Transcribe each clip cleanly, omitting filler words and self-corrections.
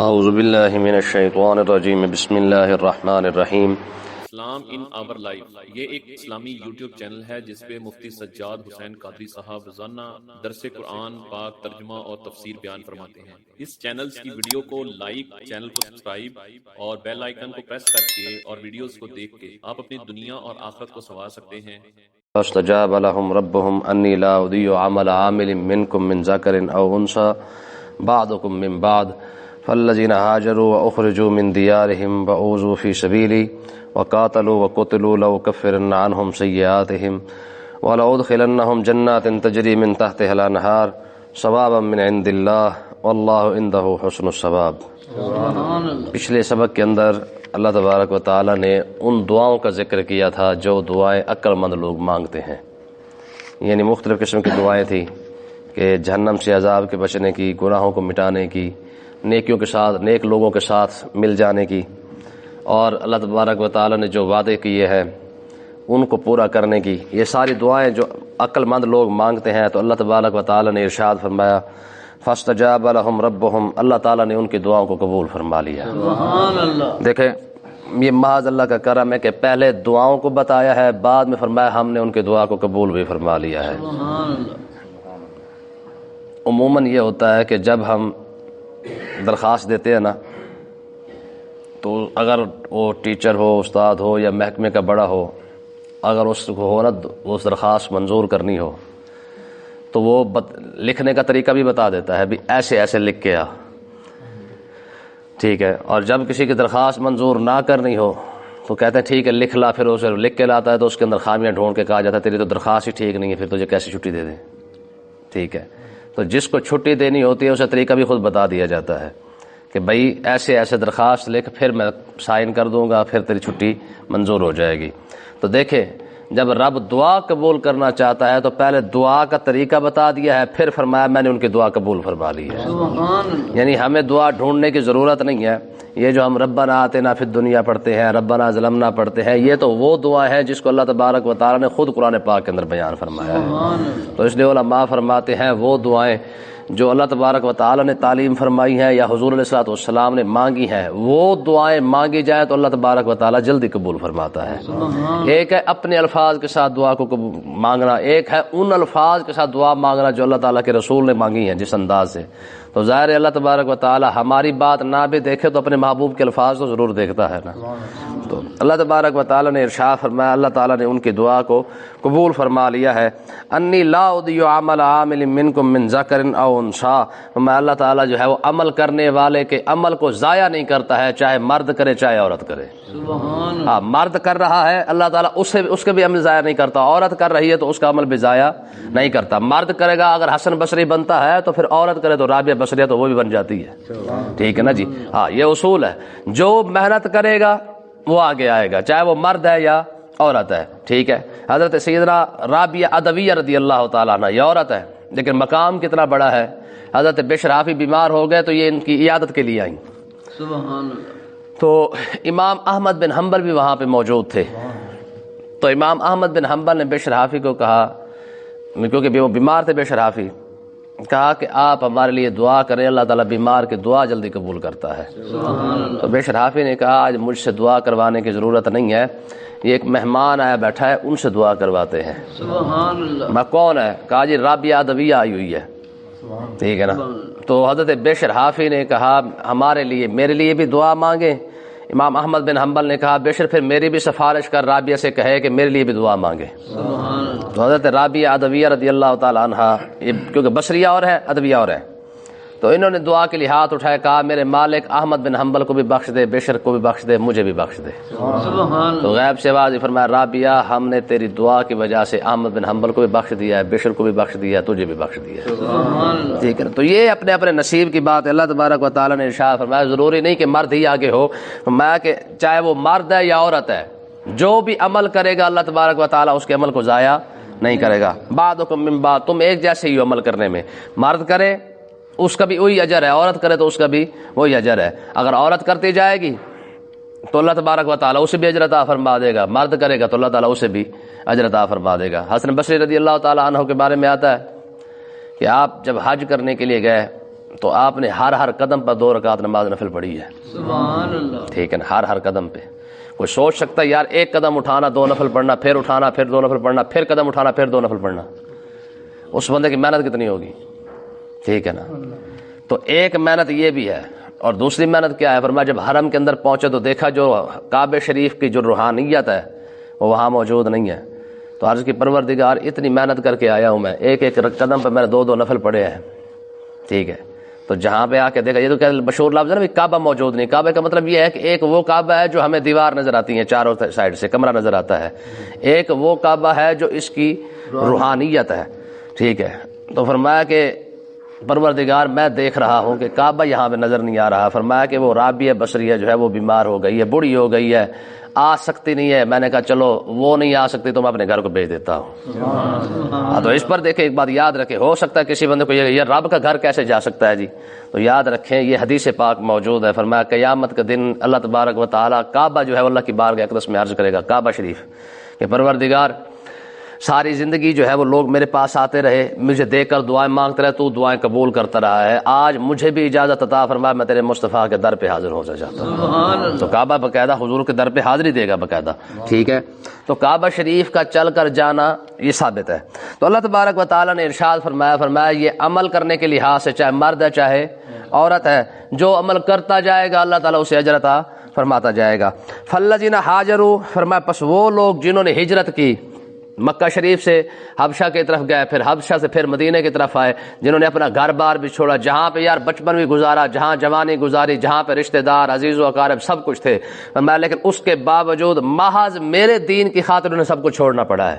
اعوذ باللہ من الشیطان الرجیم بسم اللہ الرحمن الرحیم۔ اسلام ان آور لائف یہ ایک اسلامی یوٹیوب چینل ہے جس پہ مفتی سجاد حسین قادری صاحب روزانہ درس قرآن پاک ترجمہ اور تفسیر بیان فرماتے ہیں۔ اس چینل کی ویڈیو کو لائک، چینل کو سبسکرائب اور بیل آئیکن کو پریس کر کے اور ویڈیوز کو دیکھ کے آپ اپنی دنیا اور آخرت کو سنوار سکتے ہیں۔ فاستجاب لهم ربهم انی لا اضیع عمل عامل منکم من ذکر او انثى بعضکم من بعض فالذین هاجروا واخرجوا من دیارهم واوذوا فی سبیلی وقاتلوا وقتلوا لأکفرن عنهم سیئاتهم ولأدخلنهم جنات تجری من تحتها الانہار ثوابا من عند اللہ واللہ عنده حسن الثواب۔ پچھلے سبق کے اندر اللہ تبارک و تعالی نے ان دعاؤں کا ذکر کیا تھا جو دعائیں عقل مند لوگ مانگتے ہیں، یعنی مختلف قسم کی دعائیں تھیں کہ جہنم سے عذاب کے بچنے کی، گناہوں کو مٹانے کی، نیکیوں کے ساتھ، نیک لوگوں کے ساتھ مل جانے کی، اور اللہ تبارک و تعالی نے جو وعدے کیے ہیں ان کو پورا کرنے کی۔ یہ ساری دعائیں جو عقل مند لوگ مانگتے ہیں تو اللہ تبارک و تعالی نے ارشاد فرمایا فاستجاب لهم ربهم، اللہ تعالیٰ نے ان کی دعاؤں کو قبول فرما لیا۔ سبحان اللہ۔ دیکھیں یہ محض اللہ کا کرم ہے کہ پہلے دعاؤں کو بتایا ہے، بعد میں فرمایا ہم نے ان کی دعا کو قبول بھی فرما لیا ہے۔ سبحان اللہ۔ عموماً یہ ہوتا ہے کہ جب ہم درخواست دیتے ہیں نا تو اگر وہ ٹیچر ہو، استاد ہو یا محکمے کا بڑا ہو، اگر اس کو ہو نا اس درخواست منظور کرنی ہو تو وہ لکھنے کا طریقہ بھی بتا دیتا ہے، بھی ایسے ایسے لکھ کے آ، ٹھیک ہے۔ اور جب کسی کی درخواست منظور نہ کرنی ہو تو کہتے ہیں ٹھیک ہے لکھ لا، پھر اسے لکھ کے لاتا ہے تو اس کے اندر خامیاں ڈھونڈ کے کہا جاتا ہے تیری تو درخواست ہی ٹھیک نہیں ہے، پھر تجھے کیسی چھٹی دے دیں، ٹھیک ہے۔ تو جس کو چھٹی دینی ہوتی ہے اسے طریقہ بھی خود بتا دیا جاتا ہے کہ بھائی ایسے ایسے درخواست لکھ، پھر میں سائن کر دوں گا، پھر تیری چھٹی منظور ہو جائے گی۔ تو دیکھیں جب رب دعا قبول کرنا چاہتا ہے تو پہلے دعا کا طریقہ بتا دیا ہے، پھر فرمایا میں نے ان کی دعا قبول فرما لی ہے۔ یعنی ہمیں دعا ڈھونڈنے کی ضرورت نہیں ہے۔ یہ جو ہم ربنا آتنا فی الدنیا پڑھتے ہیں، ربنا ظلمنا پڑھتے ہیں، یہ تو وہ دعا ہے جس کو اللہ تبارک و تعالی نے خود قرآن پاک کے اندر بیان فرمایا ہے۔ تو اس لیے علماء فرماتے ہیں وہ دعائیں جو اللہ تبارک و تعالی نے تعلیم فرمائی ہیں یا حضور علیہ الصلوۃ والسلام نے مانگی ہیں، وہ دعائیں مانگی جائیں تو اللہ تبارک و تعالی جلدی قبول فرماتا ہے۔ ایک ہے اپنے الفاظ کے ساتھ دعا کو مانگنا، ایک ہے ان الفاظ کے ساتھ دعا مانگنا جو اللہ تعالیٰ کے رسول نے مانگی ہیں جس انداز سے۔ تو ظاہر ہے اللہ تبارک و تعالی ہماری بات نہ بھی دیکھے تو اپنے محبوب کے الفاظ تو ضرور دیکھتا ہے نا۔ تو اللہ تبارک و تعالی نے ارشاد فرمایا، اللہ تعالی نے ان کی دعا کو قبول فرما لیا ہے۔ انی لا اضیع عمل عامل منکم من ذکر او انثی، میں اللہ تعالی جو ہے وہ عمل کرنے والے کے عمل کو ضائع نہیں کرتا ہے، چاہے مرد کرے چاہے عورت کرے۔ ہاں مرد کر رہا ہے اللہ تعالیٰ اس کے بھی عمل ضائع نہیں کرتا، عورت کر رہی ہے تو اس کا عمل بھی ضائع نہیں کرتا۔ مرد کرے گا اگر حسن بصری بنتا ہے تو پھر عورت کرے تو رابعہ بصریہ تو وہ بھی بن جاتی ہے، ٹھیک ہے نا جی۔ ہاں یہ اصول ہے، جو محنت کرے گا وہ آگے آئے گا، چاہے وہ مرد ہے یا عورت ہے، ٹھیک ہے۔ حضرت سیدنا رابعہ ادویہ رضی اللہ تعالیٰ عنہ یہ عورت ہے لیکن مقام کتنا بڑا ہے۔ حضرت بشر حافی بیمار ہو گئے تو یہ ان کی عیادت کے لیے آئیں، سبحان اللہ۔ تو امام احمد بن حنبل بھی وہاں پہ موجود تھے، تو امام احمد بن حنبل نے بشر حافی کو کہا، کیونکہ وہ بیمار تھے بشر حافی، کہا کہ آپ ہمارے لیے دعا کریں، اللہ تعالیٰ بیمار کی دعا جلدی قبول کرتا ہے۔ تو بشر حافی نے کہا آج مجھ سے دعا کروانے کی ضرورت نہیں ہے، یہ ایک مہمان آیا بیٹھا ہے ان سے دعا کرواتے ہیں۔ میں کون ہے؟ کہا جی رابعہ ادویہ آئی ہوئی ہے، ٹھیک ہے نا۔ تو حضرت بشر حافی نے کہا ہمارے لیے، میرے لیے بھی دعا مانگے۔ امام احمد بن حنبل نے کہا بشر پھر میری بھی سفارش کر، رابعہ سے کہے کہ میرے لیے بھی دعا مانگے۔ تو حضرت رابعہ ادویہ رضی اللہ تعالی عنہ، کیونکہ بصریہ اور ہے ادویہ اور ہے، تو انہوں نے دعا کے لیے ہاتھ اٹھائے، کہا میرے مالک احمد بن حنبل کو بھی بخش دے، بشر کو بھی بخش دے، مجھے بھی بخش دے۔ تو غیب سے آواز فرمایا رابعہ ہم نے تیری دعا کی وجہ سے احمد بن حنبل کو بھی بخش دیا ہے، بشر کو بھی بخش دیا ہے، تجھے بھی بخش دیا ہے، ٹھیک ہے۔ تو یہ اپنے اپنے نصیب کی بات ہے۔ اللہ تبارک و تعالیٰ نے ارشاد فرمایا ضروری نہیں کہ مرد ہی آگے ہو، فرمایا کہ چاہے وہ مرد ہے یا عورت ہے، جو بھی عمل کرے گا اللہ تبارک و تعالیٰ اس کے عمل کو ضائع نہیں کرے گا۔ بعضکم من بعض، تم ایک جیسے ہی عمل کرنے میں، مرد کرے اس کا بھی وہی اجر ہے، عورت کرے تو اس کا بھی وہی اجر ہے۔ اگر عورت کرتی جائے گی تو اللہ تبارک و تعالیٰ اسے بھی اجر عطا فرما دے گا، مرد کرے گا تو اللہ تعالیٰ اسے بھی اجر عطا فرما دے گا۔ حسن بصری رضی اللہ تعالیٰ عنہ کے بارے میں آتا ہے کہ آپ جب حج کرنے کے لیے گئے تو آپ نے ہر قدم پر 2 رکعت نماز نفل پڑھی ہے. سبحان اللہ. ٹھیک ہے نا, ہر قدم پہ. کوئی سوچ سکتا ہے یار ایک قدم اٹھانا 2 نفل پڑھنا, پھر اٹھانا پھر 2 نفل پڑھنا, پھر قدم اٹھانا پھر 2 نفل پڑھنا, اس بندے کی محنت کتنی ہوگی؟ ٹھیک ہے نا. تو ایک محنت یہ بھی ہے, اور دوسری محنت کیا ہے؟ فرمایا جب حرم کے اندر پہنچے تو دیکھا جو کعبہ شریف کی جو روحانیت ہے وہ وہاں موجود نہیں ہے. تو عرض کی پروردگار اتنی محنت کر کے آیا ہوں میں, ایک قدم پہ میں نے 2 نفل پڑھے ہیں. ٹھیک ہے, تو جہاں پہ آ کے دیکھا, یہ تو کیا مشہور لفظ ہے نا کعبہ موجود نہیں. کعبہ کا مطلب یہ ہے کہ ایک وہ کعبہ ہے جو ہمیں دیوار نظر آتی ہیں چاروں سائڈ سے, کمرہ نظر آتا ہے. ایک وہ کعبہ ہے جو اس کی روحانیت ہے. ٹھیک ہے, تو فرمایا کہ پروردگار میں دیکھ رہا ہوں کہ کعبہ یہاں پہ نظر نہیں آ رہا. فرمایا کہ وہ رابعہ بصریہ جو ہے وہ بیمار ہو گئی ہے, بوڑھی ہو گئی ہے, آ سکتی نہیں ہے. میں نے کہا چلو وہ نہیں آ سکتی تو میں اپنے گھر کو بھیج دیتا ہوں. تو اس پر دیکھیں ایک بات یاد رکھیں, ہو سکتا ہے کسی بندے کو یہ رب کا گھر کیسے جا سکتا ہے جی, تو یاد رکھیں یہ حدیث پاک موجود ہے. فرمایا قیامت کے دن اللہ تبارک و تعالیٰ کعبہ جو ہے اللہ کی بارگاہ اقدس میں عرض کرے گا, کعبہ شریف, کہ پروردگار ساری زندگی جو ہے وہ لوگ میرے پاس آتے رہے, مجھے دیکھ کر دعائیں مانگتے رہے, تو دعائیں قبول کرتا رہا ہے, آج مجھے بھی اجازت عطا فرما, میں تیرے مصطفیٰ کے در پہ حاضر ہو جاتا ہوں. تو کعبہ باقاعدہ حضور کے در پہ حاضری دے گا باقاعدہ. ٹھیک ہے, تو کعبہ شریف کا چل کر جانا یہ ثابت ہے. تو اللہ تبارک و تعالیٰ نے ارشاد فرمایا یہ عمل کرنے کے لحاظ سے چاہے مرد ہے چاہے عورت ہے, جو عمل کرتا جائے گا اللہ تعالیٰ اسے اجر عطا فرماتا جائے گا. فالذین ہاجروا, فرمایا پس وہ لوگ جنہوں نے ہجرت کی, مکہ شریف سے حبشہ کی طرف گئے, پھر حبشہ سے پھر مدینہ کی طرف آئے, جنہوں نے اپنا گھر بار بھی چھوڑا, جہاں پہ یار بچپن بھی گزارا, جہاں جوانی گزاری, جہاں پہ رشتہ دار عزیز و اقارب سب کچھ تھے, لیکن اس کے باوجود محض میرے دین کی خاطر انہیں سب کچھ چھوڑنا پڑا ہے.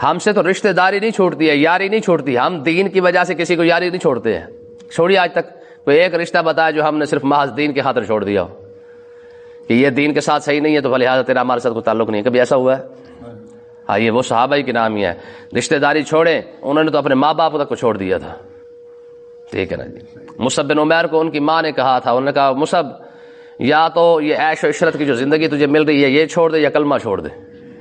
ہم سے تو رشتہ داری نہیں چھوڑتی ہے, یاری نہیں چھوڑتی, ہم دین کی وجہ سے کسی کو یاری نہیں چھوڑتے ہیں. چھوڑی آج تک کوئی ایک رشتہ بتایا جو ہم نے صرف محض دین کی خاطر چھوڑ دیا ہو کہ یہ دین کے ساتھ صحیح نہیں ہے تو لہٰذا تیرا ہمارے ساتھ کوئی تعلق نہیں. کبھی ایسا ہوا ہے؟ ہاں, یہ وہ صحابہ ہی کے نام ہی ہے. رشتہ داری چھوڑے, انہوں نے تو اپنے ماں باپ تک کو چھوڑ دیا تھا. ٹھیک ہے نا جی. مصعب بن عمیر کو ان کی ماں نے کہا تھا, انہوں نے کہا مصعب یا تو یہ عیش و عشرت کی جو زندگی تجھے مل رہی ہے یہ چھوڑ دے یا کلمہ چھوڑ دے,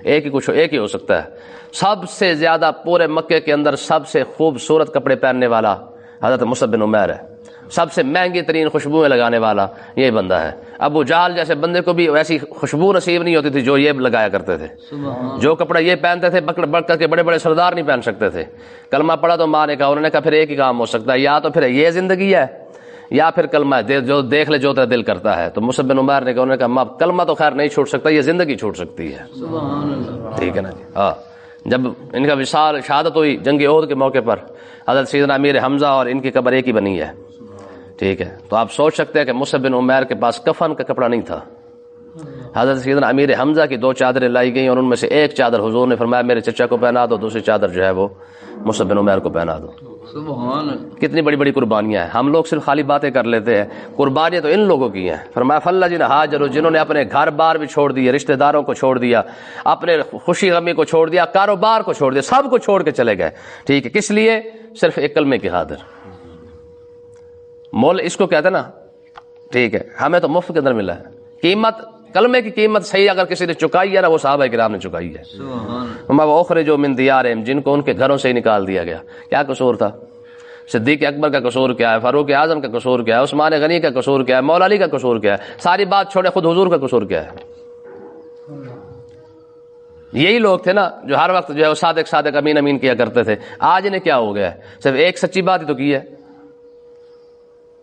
ایک ہی ہو سکتا ہے. سب سے زیادہ پورے مکے کے اندر سب سے خوبصورت کپڑے پہننے والا حضرت مصعب بن عمیر ہے, سب سے مہنگی ترین خوشبوئیں لگانے والا یہ بندہ ہے. ابو جہل جیسے بندے کو بھی ویسی خوشبو نصیب نہیں ہوتی تھی جو یہ لگایا کرتے تھے. جو کپڑا یہ پہنتے تھے بڑھ کر کے بڑے بڑے سردار نہیں پہن سکتے تھے. کلمہ پڑھا تو ماں نے کہا, انہوں نے کہا پھر ایک ہی کام ہو سکتا ہے, یا تو پھر یہ زندگی ہے یا پھر کلمہ ہے, جو دیکھ لے جو تیرا دل کرتا ہے. تو مصعب بن عمیر نے کہا, انہوں نے کہا کلمہ تو خیر نہیں چھوڑ سکتا, یہ زندگی چھوڑ سکتی ہے. ٹھیک ہے نا جی. ہاں, جب ان کا وصال شہادت ہوئی جنگ احد کے موقع پر, حضرت سیدنا امیر حمزہ اور ان کی قبر ایک ہی بنی ہے. ٹھیک ہے, تو آپ سوچ سکتے ہیں کہ مصعب بن عمیر کے پاس کفن کا کپڑا نہیں تھا. حضرت سیدنا امیر حمزہ کی 2 چادریں لائی گئیں اور ان میں سے ایک چادر حضور نے فرمایا میرے چچا کو پہنا دو, دوسری چادر جو ہے وہ مصعب بن عمیر کو پہنا دو. سبحان اللہ. کتنی بڑی بڑی قربانیاں ہیں. ہم لوگ صرف خالی باتیں کر لیتے ہیں, قربانیاں تو ان لوگوں کی ہیں. فرمایا فالذین ہاجروا, جنہوں نے اپنے گھر بار بھی چھوڑ دیے, رشتہ داروں کو چھوڑ دیا, اپنے خوشی غمی کو چھوڑ دیا, کاروبار کو چھوڑ دیا, سب کو چھوڑ کے چلے گئے. ٹھیک ہے, کس لیے؟ صرف ایک کلمے کی خاطر. مول اس کو کہتے ہیں نا. ٹھیک ہے, ہمیں تو مفت کے اندر ملا ہے. قیمت, کلمے کی قیمت صحیح اگر کسی نے چکائی ہے نا وہ صحابہ کرام نے چکائی ہے. اخرجوا من دیارہم, جن کو ان کے گھروں سے ہی نکال دیا گیا. کیا قصور تھا؟ صدیق اکبر کا قصور کیا ہے؟ فاروق اعظم کا قصور کیا ہے؟ عثمان غنی کا قصور کیا ہے؟ مولا علی کا قصور کیا ہے؟ ساری بات چھوڑے, خود حضور کا قصور کیا ہے؟ یہی لوگ تھے نا جو ہر وقت جو ہے وہ صادق امین امین کیا کرتے تھے. آج انہیں کیا ہو گیا ہے؟ صرف ایک سچی بات ہی تو کی ہے,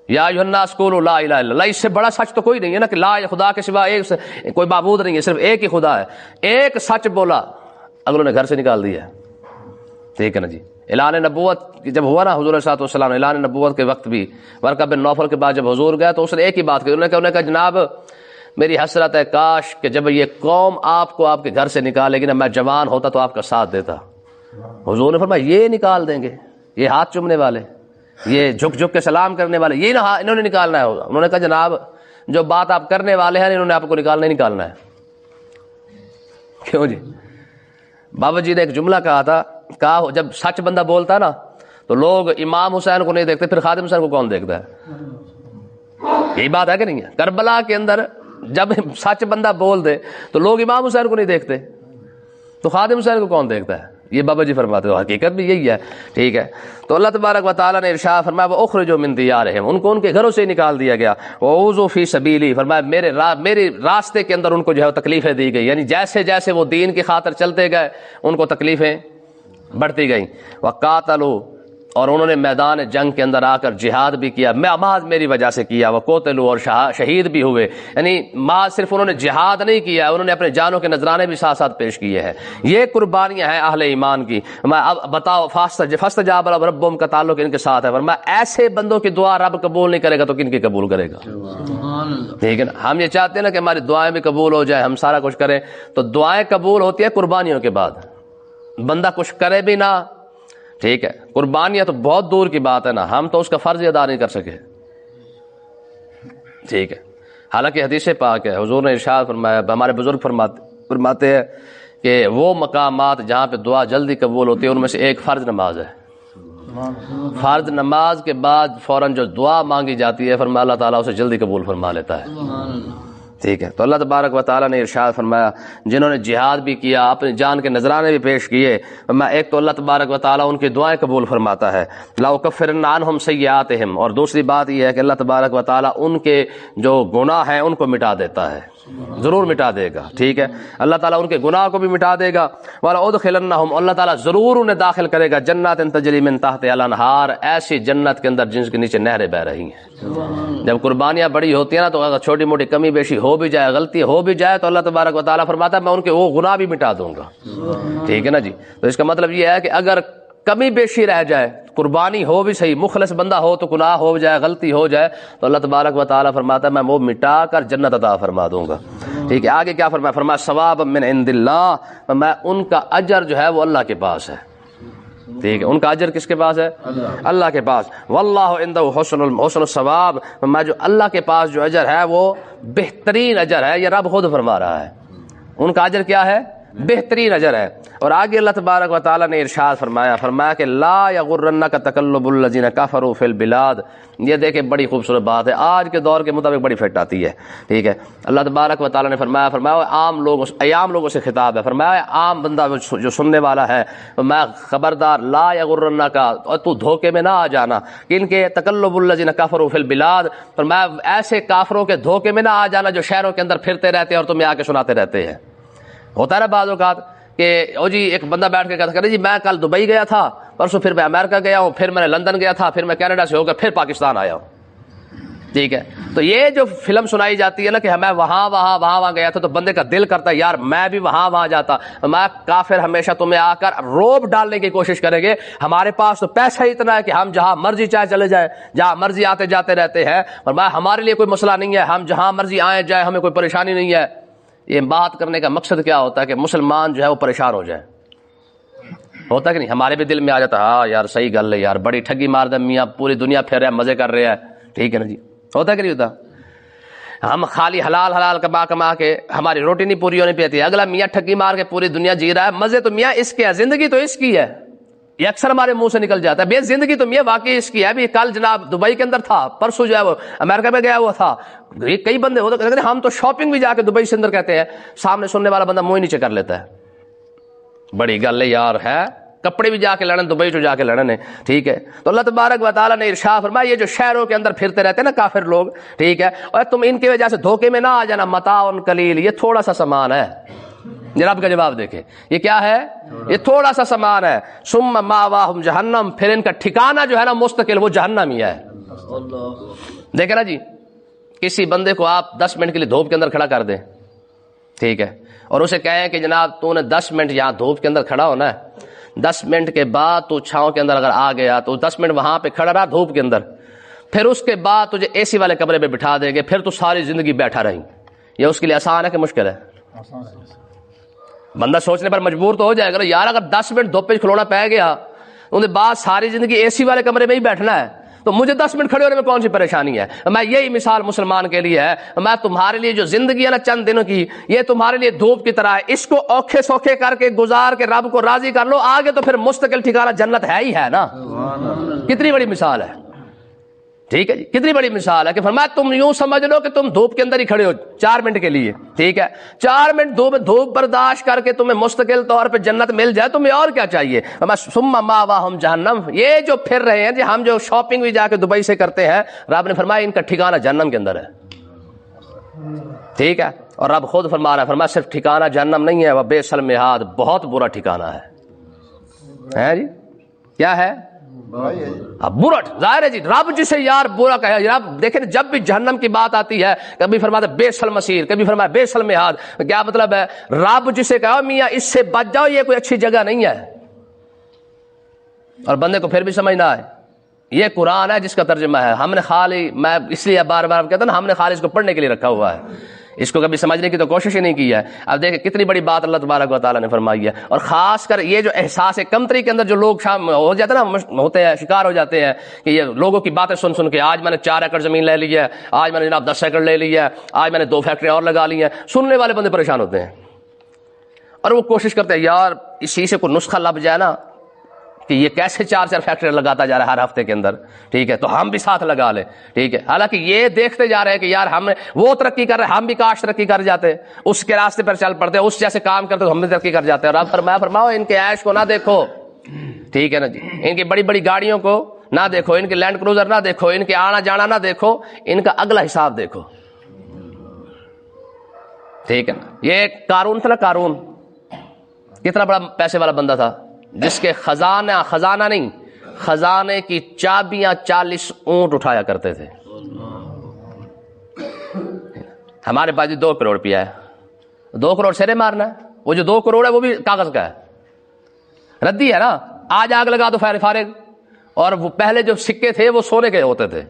یا ایھا الناس قولوا لا الہ الا اللہ. اس سے بڑا سچ تو کوئی نہیں ہے نا کہ لا, خدا کے سوا ایک کوئی معبود نہیں ہے, صرف ایک ہی خدا ہے. ایک سچ بولا, اگلوں نے گھر سے نکال دیا ہے. ٹھیک ہے نا جی. اعلان نبوت جب ہوا نا حضور صلی اللہ علیہ وسلم اعلان نبوت کے وقت بھی, ورقہ بن نوفل کے بعد جب حضور گیا تو اس نے ایک ہی بات کی. انہوں نے کہا جناب میری حسرت ہے, کاش کہ جب یہ قوم آپ کو آپ کے گھر سے نکالے گی نا, میں جوان ہوتا تو آپ کا ساتھ دیتا. حضور نے فرمایا یہ نکال دیں گے, یہ ہاتھ چومنے والے, یہ جھک جھک کے سلام کرنے والے, یہ نہ انہوں نے نکالنا ہے. انہوں نے کہا جناب جو بات آپ کرنے والے ہیں انہوں نے آپ کو نکالنا ہی نکالنا ہے. کیوں جی؟ بابا جی نے ایک جملہ کہا تھا, کہا جب سچ بندہ بولتا نا تو لوگ امام حسین کو نہیں دیکھتے, پھر خادم حسین کو کون دیکھتا ہے؟ یہی بات ہے کہ نہیں ہے؟ کربلا کے اندر جب سچ بندہ بول دے تو لوگ امام حسین کو نہیں دیکھتے, تو خادم حسین کو کون دیکھتا ہے؟ یہ بابا جی فرماتے ہو، حقیقت بھی یہی ہے. ٹھیک ہے. تو اللہ تبارک و تعالیٰ نے ارشاد فرمایا وَأُخْرِجُوا مِن دِيَارِهِمْ، ان کو ان کے گھروں سے نکال دیا گیا. وَأُوذُوا فِي سَبِيلِي، فرمایا میرے راستے کے اندر ان کو جو ہے تکلیفیں دی گئی، یعنی جیسے جیسے وہ دین کی خاطر چلتے گئے ان کو تکلیفیں بڑھتی گئیں. وَقَاتَلُوا، اور انہوں نے میدان جنگ کے اندر آ کر جہاد بھی کیا، محض میری وجہ سے کیا. وَقُتِلُوا، اور شہید بھی ہوئے. یعنی صرف انہوں نے جہاد نہیں کیا، انہوں نے اپنے جانوں کے نذرانے بھی ساتھ ساتھ پیش کیے ہیں. یہ قربانیاں ہیں اہل ایمان کی. اب بتاؤ فاستجاب لهم ربهم کا تعلق ان کے ساتھ ہے. فرمایا ایسے بندوں کی دعا رب قبول نہیں کرے گا تو کن کی قبول کرے گا؟ سبحان اللہ. ٹھیک ہے نا. ہم یہ چاہتے ہیں نا کہ ہماری دعائیں بھی قبول ہو جائے، ہم سارا کچھ کریں، تو دعائیں قبول ہوتی ہے قربانیوں کے بعد. بندہ کچھ کرے بھی نہ، ٹھیک ہے، قربانیاں تو بہت دور کی بات ہے نا، ہم تو اس کا فرض ادا نہیں کر سکے. ٹھیک ہے. حالانکہ حدیث پاک ہے، حضور نے ارشاد فرمایا، ہمارے بزرگ فرماتے ہیں کہ وہ مقامات جہاں پہ دعا جلدی قبول ہوتی ہے ان میں سے ایک فرض نماز ہے. فرض نماز کے بعد فوراً جو دعا مانگی جاتی ہے فرمایا اللہ تعالیٰ اسے جلدی قبول فرما لیتا ہے. سبحان اللہ. ٹھیک ہے. تو اللہ تبارک و تعالیٰ نے ارشاد فرمایا جنہوں نے جہاد بھی کیا، اپنی جان کے نذرانے بھی پیش کیے، ایک تو اللہ تبارک و تعالیٰ ان کی دعائیں قبول فرماتا ہے. لَأُكَفِّرَنَّ عَنْهُمْ سَيِّئَاتِهِمْ، اور دوسری بات یہ ہے کہ اللہ تبارک و تعالیٰ ان کے جو گناہ ہیں ان کو مٹا دیتا ہے، ضرور مٹا دے گا. ٹھیک ہے. اللہ تعالیٰ ان کے گناہ کو بھی مٹا دے گا. وَلَأُدْخِلَنَّهُمْ، اللہ تعالیٰ ضرور انہیں داخل کرے گا جنات تجری من تحتہا الانہار، ایسی جنت کے اندر جن کے نیچے نہریں بہ رہی ہیں. جب قربانیاں بڑی ہوتی ہیں نا تو اگر چھوٹی موٹی کمی بیشی ہو بھی جائے، غلطی ہو بھی جائے، تو اللہ تبارک و تعالیٰ فرماتا ہے میں ان کے وہ گناہ بھی مٹا دوں گا. ٹھیک ہے نا جی. تو اس کا مطلب یہ ہے کہ اگر کمی بیشی رہ جائے، قربانی ہو بھی صحیح، مخلص بندہ ہو تو گناہ ہو جائے، غلطی ہو جائے، تو اللہ تبارک و تعالیٰ فرماتا ہے میں وہ مٹا کر جنت عطا فرما دوں گا. ٹھیک ہے. آگے کیا فرمایا؟ فرمایا ثواب من عند اللہ، میں ان کا اجر جو ہے وہ اللہ کے پاس ہے. ٹھیک ہے. ان کا اجر کس کے پاس ہے؟ اللہ کے پاس. واللہ عنده حسن الثواب، میں جو اللہ کے پاس جو اجر ہے وہ بہترین اجر ہے. یہ رب خود فرما رہا ہے ان کا اجر کیا ہے؟ بہترین اجر ہے. اور آگے اللہ تبارک و تعالیٰ نے ارشاد فرمایا کہ لا یغرنک تقلب الذین کفروا فی البلاد. یہ دیکھیں بڑی خوبصورت بات ہے، آج کے دور کے مطابق بڑی فٹ آتی ہے. ٹھیک ہے. اللہ تبارک و تعالیٰ نے فرمایا عام لوگوں سے خطاب ہے. فرمایا عام بندہ جو سننے والا ہے، میں خبردار لا یغرنک، اور تو دھوکے میں نہ آ جانا. کن کے؟ تقلب الذین کفروا فی البلاد. فرمایا ایسے کافروں کے دھوکے میں نہ آ جانا جو شہروں کے اندر پھرتے رہتے ہیں اور تمہیں آ کے سناتے رہتے ہیں. ہوتا ہے نا بعض اوقات کہ او جی ایک بندہ بیٹھ کے کہتا ہے جی میں کل دبئی گیا تھا، پرسوں پھر میں امریکہ گیا ہوں، پھر میں نے لندن گیا تھا، پھر میں کینیڈا سے ہو کر پھر پاکستان آیا ہوں. ٹھیک ہے. تو یہ جو فلم سنائی جاتی ہے نا کہ میں وہاں گیا تھا، تو بندے کا دل کرتا ہے یار میں بھی وہاں جاتا. میں کافر ہمیشہ تمہیں آ کر روب ڈالنے کی کوشش کریں گے. ہمارے پاس تو پیسہ ہی اتنا ہے کہ ہم جہاں مرضی چاہے چلے جائیں، جہاں مرضی آتے جاتے رہتے ہیں، اور ہمارے لیے کوئی مسئلہ نہیں ہے، ہم جہاں مرضی آئے جائیں، ہمیں کوئی پریشانی نہیں ہے. یہ بات کرنے کا مقصد کیا ہوتا ہے کہ مسلمان جو ہے وہ پریشان ہو جائے. ہوتا کہ نہیں؟ ہمارے بھی دل میں آ جاتا ہاں یار صحیح گل ہے یار، بڑی ٹھگی مار دے میاں، پوری دنیا پھر رہے ہیں، مزے کر رہے ہیں. ٹھیک ہے نا جی. ہوتا کہ نہیں ہوتا؟ ہم خالی حلال کما کے ہماری روٹی نہیں پوری ہونی پاتی، اگلا میاں ٹھگی مار کے پوری دنیا جی رہا ہے. مزے تو میاں اس کے ہے، زندگی تو اس کی ہے. یہ اکثر ہمارے منہ سے نکل جاتا ہے بے زندگی تو میاں واقعی اس کی ہے. ابھی کل جناب دبئی کے اندر تھا، پرسوں جو ہے وہ امریکہ میں گیا ہوا تھا. کئی بندے ہوتے ہیں ہم تو شاپنگ بھی جا کے دبئی سے اندر کہتے ہیں، سامنے سننے والا بندہ منہ نیچے کر لیتا ہے. بڑی گل ہے یار، ہے کپڑے بھی جا کے لڑن، دبئی تو جا کے لڑن ہے. ٹھیک ہے. تو اللہ تبارک و تعالیٰ نے ارشاد فرمایا یہ جو شہروں کے اندر پھرتے رہتے ہیں نا کافر لوگ، ٹھیک ہے، اور تم ان کی وجہ سے دھوکے میں نہ آ جانا. متاع قلیل، یہ تھوڑا سا سامان ہے. رب کا جواب دیکھیں، یہ کیا ہے؟ یہ تھوڑا سا سامان ہے. ثم ماواہم جہنم، پھر ان کا ٹھکانہ جو ہے نا مستقل وہ جہنم ہی ہے. دیکھیں نا جی، کسی بندے کو آپ 10 منٹ کے لیے دھوپ کے اندر کھڑا کر دیں، ٹھیک ہے، اور اسے کہیں کہ جناب تو نے 10 منٹ یہاں دھوپ کے اندر کھڑا ہونا ہے، 10 منٹ کے بعد تو چھاؤں کے اندر اگر آ گیا تو 10 منٹ وہاں پہ کھڑا رہا دھوپ کے اندر، پھر اس کے بعد تجھے اے سی والے کمرے پہ بٹھا دیں گے، پھر تو ساری زندگی بیٹھا رہیں. یہ اس کے لیے آسان ہے کہ مشکل ہے؟ بندہ سوچنے پر مجبور تو ہو جائے گا یار، اگر 10 منٹ دھوپ پہ کھلونا پہ گیا ان کے بعد ساری زندگی اے سی والے کمرے میں ہی بیٹھنا ہے، تو مجھے 10 منٹ کھڑے ہونے میں کون سی پریشانی ہے؟ میں یہی مثال مسلمان کے لیے ہے. میں تمہارے لیے جو زندگی ہے نا چند دنوں کی، یہ تمہارے لیے دھوپ کی طرح ہے. اس کو اوکھے سوکھے کر کے گزار کے رب کو راضی کر لو، آگے تو پھر مستقل ٹھکانہ جنت ہے ہی ہے نا. کتنی بڑی مثال ہے. ٹھیک ہے جی, کتنی بڑی مثال ہے کہ فرمایا تم یوں سمجھ لو کہ تم دھوپ کے اندر ہی کھڑے ہو 4 منٹ کے لیے, ٹھیک ہے, 4 منٹ دھوپ برداشت کر کے تمہیں مستقل طور پہ جنت مل جائے, تمہیں اور کیا چاہیے. ثم ماواہم جہنم, یہ جو پھر رہے ہیں جی, ہم جو شاپنگ بھی جا کے دبئی سے کرتے ہیں, رب نے فرمایا ان کا ٹھکانہ جہنم کے اندر ہے. ٹھیک ہے, اور رب خود فرما رہا ہے, فرمایا صرف ٹھکانہ جہنم نہیں ہے, وہ بئس المہاد, بہت برا ٹھکانہ ہے جی. کیا ہے؟ برا. ظاہر ہے جی, رب جسے یار برا کہے, رب دیکھیں جب بھی جہنم کی بات آتی ہے کبھی فرماتا بئس المصیر, کبھی فرمایا بئس المہاد. کیا مطلب ہے؟ رب جسے کہو میاں اس سے بچ جاؤ, یہ کوئی اچھی جگہ نہیں ہے, اور بندے کو پھر بھی سمجھنا ہے یہ قرآن ہے جس کا ترجمہ ہے. ہم نے خالی, میں اس لیے بار بار کہتا ہوں نا, ہم نے خالی اس کو پڑھنے کے لیے رکھا ہوا ہے, اس کو کبھی سمجھنے کی تو کوشش ہی نہیں کی ہے. اب دیکھیں کتنی بڑی بات اللہ تبارک و تعالیٰ نے فرمائی ہے. اور خاص کر یہ جو احساس کمتری کے اندر جو لوگ شام ہو جاتے ہیں نا, ہوتے ہیں, شکار ہو جاتے ہیں کہ یہ لوگوں کی باتیں سن سن کے, آج میں نے 4 ایکڑ زمین لے لی ہے, آج میں نے جناب 10 ایکڑ لے لی ہے, آج میں نے 2 فیکٹری اور لگا لی ہیں. سننے والے بندے پریشان ہوتے ہیں اور وہ کوشش کرتے ہیں یار اسی سے کوئی نسخہ لب جائے نا کہ یہ کیسے 4 فیکٹری لگاتا جا رہا ہے ہر ہفتے کے اندر, ٹھیک ہے, تو ہم بھی ساتھ لگا لیں. ٹھیک ہے, حالانکہ یہ دیکھتے جا رہے ہیں کہ یار ہم وہ ترقی کر رہے ہیں, ہم بھی کاش ترقی کر جاتے, اس کے راستے پر چل پڑتے, اس جیسے کام کرتے تو ہم بھی ترقی کر جاتے. اور آپ فرماؤ ان کے عیش کو نہ دیکھو, ٹھیک ہے نا جی, ان کی بڑی بڑی گاڑیوں کو نہ دیکھو, ان کے لینڈ کروزر نہ دیکھو, ان کے آنا جانا نہ دیکھو, ان کا اگلا حساب دیکھو. ٹھیک ہے نا, یہ قارون تھا نا, قارون کتنا بڑا پیسے والا بندہ تھا, جس کے خزانہ نہیں, خزانے کی چابیاں 40 اونٹ اٹھایا کرتے تھے. ہمارے پاس 2 کروڑ روپیہ ہے, 2 کروڑ سرے مارنا ہے, وہ جو 2 کروڑ ہے وہ بھی کاغذ کا ہے, ردی ہے نا, آج آگ لگا دو فارغ. اور وہ پہلے جو سکے تھے وہ سونے کے ہوتے تھے,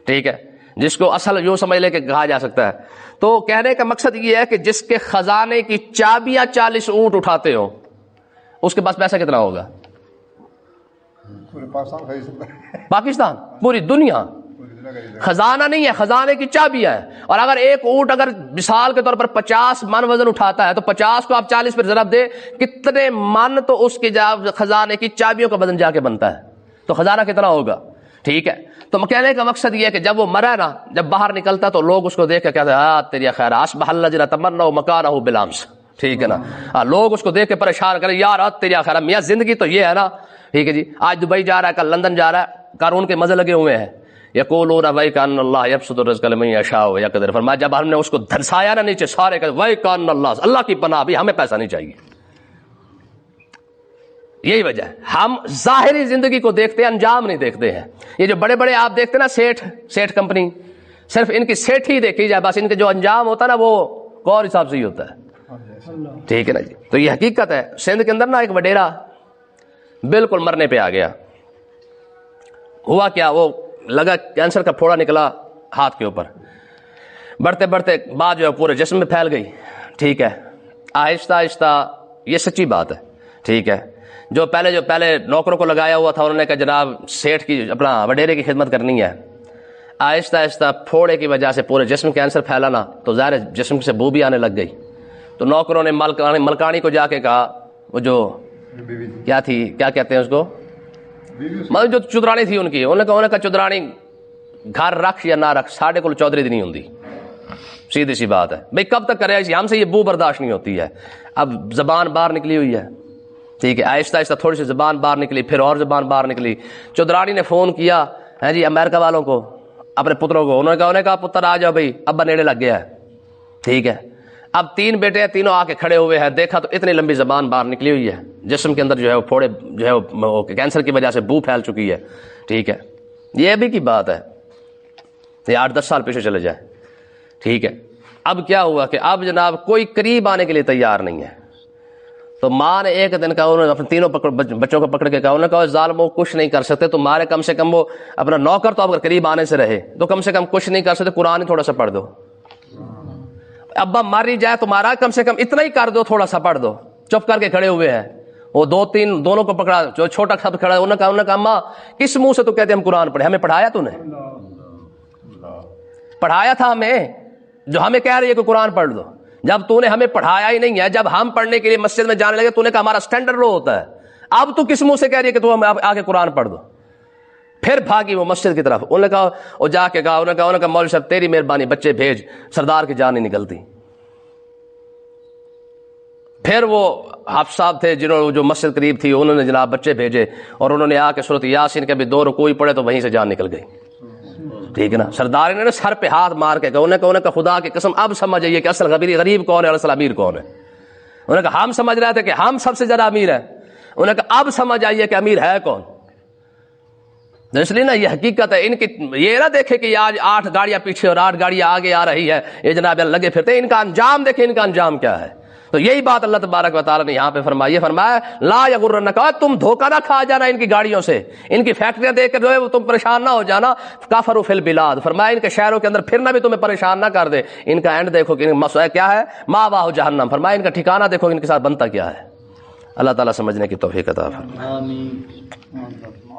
ٹھیک ہے, جس کو اصل یوں سمجھ لے کہ کہا جا سکتا ہے. تو کہنے کا مقصد یہ ہے کہ جس کے خزانے کی چابیاں 40 اونٹ اٹھاتے ہو, اس کے پاس پیسہ کتنا ہوگا؟ پاکستان, پوری دنیا. خزانہ نہیں ہے, خزانے کی چابیاں ہے. اور اگر ایک اونٹ اگر مثال کے طور پر 50 من وزن اٹھاتا ہے تو 50 کو آپ 40 پر ضرب دے, کتنے من تو اس کی خزانے کی چابیوں کا وزن جا کے بنتا ہے, تو خزانہ کتنا ہوگا. ٹھیک ہے, تو کہنے کا مقصد یہ ہے کہ جب وہ مرا نا, جب باہر نکلتا تو لوگ اس کو دیکھ کے کہتے ہیں تیری خیر اصبح الذین تمنوا مکانہ بالامس, ٹھیک ہے نا, لوگ اس کو دیکھ کے پریشان کریں یار تیری خیر, میاں زندگی تو یہ ہے نا, ٹھیک ہے جی, آج دبئی جا رہا ہے, کل لندن جا رہا ہے, قارون کے مزے لگے ہوئے ہیں. یقولون وَيْكَأَنَّ اللَّهَ يَبْسُطُ الرِّزْقَ لِمَن يَشَاءُ وَيَقْدِرُ, فرمایا جب ہم نے اس کو دھنسایا نا نیچے, سارے کہتے وَيْكَأَنَّ اللَّهَ, اللہ کی پناہ بھی ہمیں پیسہ نہیں چاہیے. یہی وجہ ہے, ہم ظاہری زندگی کو دیکھتے ہیں, انجام نہیں دیکھتے ہیں. یہ جو بڑے بڑے آپ دیکھتے ہیں نا سیٹھ کمپنی, صرف ان کی سیٹھ ہی دیکھی جائے, بس ان کے جو انجام ہوتا ہے نا وہ اور حساب سے ہی ہوتا ہے. ٹھیک ہے نا جی, تو یہ حقیقت ہے. سندھ کے اندر نا ایک وڈیرا بالکل مرنے پہ آ گیا. ہوا کیا, وہ لگا کینسر کا پھوڑا نکلا ہاتھ کے اوپر, بڑھتے بڑھتے بعد جو ہے پورے جسم میں پھیل گئی. ٹھیک ہے, آہستہ آہستہ, یہ سچی بات ہے, ٹھیک ہے, جو پہلے نوکروں کو لگایا ہوا تھا انہوں نے کہا جناب سیٹھ کی اپنا وڈیرے کی خدمت کرنی ہے. آہستہ آہستہ پھوڑے کی وجہ سے پورے جسم کینسر پھیلانا, تو ظاہر جسم سے بو بھی آنے لگ گئی. تو نوکروں نے ملکانی کو جا کے کہا, وہ جو کیا تھی, کیا کہتے ہیں اس کو, مطلب جو چودرانی تھی ان کی, انہوں نے کہا چودرانی گھر رکھ یا نہ رکھ, ساڑھے کو چودھری نہیں ہوندی. سیدھی سی بات ہے بھئی, کب تک کرے, ہم سے یہ بو برداشت نہیں ہوتی ہے. اب زبان باہر نکلی ہوئی ہے, ٹھیک ہے, آہستہ آہستہ تھوڑی سی زبان باہر نکلی, پھر اور زبان باہر نکلی. چودرانی نے فون کیا ہے جی امریکہ والوں کو, اپنے پتروں کو, انہوں نے کہا پتر آ جاؤ بھائی, ابا نیڑے لگ گیا ہے. ٹھیک ہے, اب 3 بیٹے ہیں, تینوں آ کے کھڑے ہوئے ہیں, دیکھا تو اتنی لمبی زبان باہر نکلی ہوئی ہے, جسم کے اندر جو ہے وہ پھوڑے جو ہے وہ کینسر کی وجہ سے بو پھیل چکی ہے. ٹھیک ہے, یہ ابھی کی بات ہے, یہ 8-10 سال پیچھے چلے جائے. ٹھیک ہے, اب کیا ہوا کہ اب جناب کوئی قریب آنے کے لیے تیار نہیں ہے. تو ماں نے ایک دن کہا, انہوں نے اپنے تینوں بچوں کو پکڑ کے کہا, انہوں نے کہا ظالموں کچھ نہیں کر سکتے تمہارے, کم سے کم وہ اپنا نوکر تو اگر قریب آنے سے رہے تو کم سے کم کچھ نہیں کر سکتے, قرآن ہی تھوڑا سا پڑھ دو. ابا مر ہی جائے تمہارا, کم سے کم اتنا ہی کر دو, تھوڑا سا پڑھ دو. چپ کر کے کھڑے ہوئے ہیں. وہ 2-3 دونوں کو پکڑا, جو چھوٹا سب کھڑا ہے, انہوں نے کہا ماں کس منہ سے تو کہتے ہم قرآن پڑھے, ہمیں پڑھایا تو نے, پڑھایا تھا ہمیں, جو ہمیں کہہ رہی ہے کہ قرآن پڑھ دو. جب تو نے ہمیں پڑھایا ہی نہیں ہے, جب ہم پڑھنے کے لیے مسجد میں جانے لگے تو نے کہا ہمارا سٹینڈرڈ لو ہوتا ہے, اب تو کس منہ سے کہہ رہی ہے کہ تو ہم آگے قرآن پڑھ دو. پھر بھاگی وہ مسجد کی طرف. انہوں نے کہا وہ جا کے کہا انہوں نے کہا مولوی صاحب تیری مہربانی بچے بھیج, سردار کی جان نہیں نکلتی. پھر وہ حافظ صاحب تھے جنہوں جو مسجد قریب تھی, انہوں نے جناب بچے بھیجے اور انہوں نے آ کے سورۃ یاسین کے بھی 2 رکوع پڑھے تو وہیں سے جان نکل گئی. ٹھیک ہے نا. سردار نے سر پہ ہاتھ مار کے کہا انہوں نے کہا خدا کی قسم اب سمجھ آئیے کہ اصل غریب کون ہے اور اصل امیر کون ہے. انہوں نے کہا ہم سمجھ رہے تھے کہ ہم سب سے زیادہ امیر ہیں. انہوں نے کہا اب سمجھ آئیے کہ امیر ہے کون. اس لیے نا یہ حقیقت ہے. ان کی یہ نہ دیکھے کہ آج 8 گاڑیاں پیچھے اور 8 گاڑیاں آگے آ رہی ہے, یہ جناب لگے پھرتے. ان کا انجام دیکھیں, ان کا انجام کیا ہے. تو یہی بات اللہ تبارک و تعالیٰ نے یہاں پہ فرمائی. فرمایا لا یغرنک, تم دھوکہ نہ کھا جانا ان کی گاڑیوں سے, ان کی فیکٹریاں دیکھ کر جو ہے تم پریشان نہ ہو جانا. کافروا فی البلاد, فرمایا ان کے شہروں کے اندر پھرنا بھی تمہیں پریشان نہ کر دے. ان کا اینڈ دیکھو کہ ان کا مسئلہ کیا ہے, ماواہ جہنم. فرمایا ان کا ٹھکانہ دیکھو ان کے ساتھ بنتا کیا ہے. اللہ تعالیٰ سمجھنے کی توفیق عطا فرمائے. آمین.